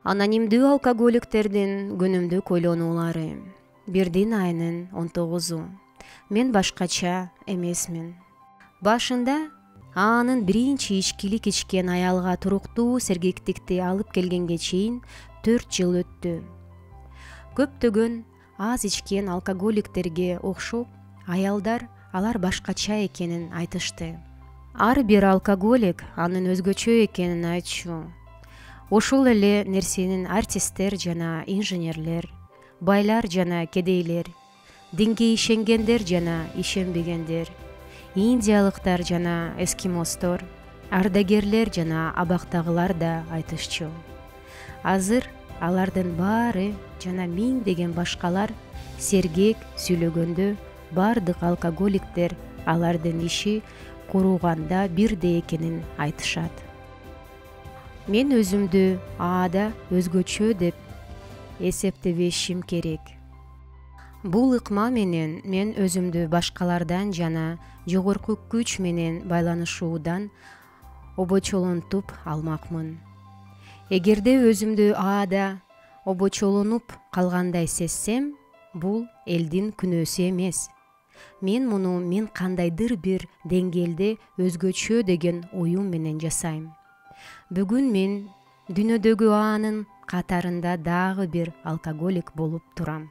Анонимдүү алкоголиктердин күнүмдүк ойлонуулары. Бирдин айынын 19-у. Мен башкача эмесмин. Башында анын биринчи ичкилик ичкен аялга туруктуу сергектикти алып келгенге чейин 4 жыл өттү. Көптөгөн аз ичкен алкоголиктерге окшоп, аялдар алар башкача экенин айтышты. Ар бир алкоголик анын өзгөчө экенин айтчу. Ошол эле нерсенин артисттер жана инженерлер, байлар жана кедейлер, динге ишенгендер жана ишенбегендер, индиялыктар жана эскимостор, ардагерлер жана абактагылар да айтышчу. Азыр алардын баары жана миңдеген башкалар сергек сүйлөгөндө бардык алкоголиктер алардын иши курууганда бирдей экенин айтышат. Мен өзүмдү аада өзгөчө деп эсептебешим керек. Бул ыкма менен мен өзүмдү башкалардан жана жогорку күч менен байланышуудан обочолонтуп алмакмын. Эгерде өзүмдү аада обочолонуп калгандай сезсем, бул элдин күнөөсү эмес. Мен муну мен кандайдыр бир деңгээлде өзгөчө деген оюм менен жасайм. Бүгүн мен дүйнөдөгү аанын катарында дагы бир алкоголик болуп турам.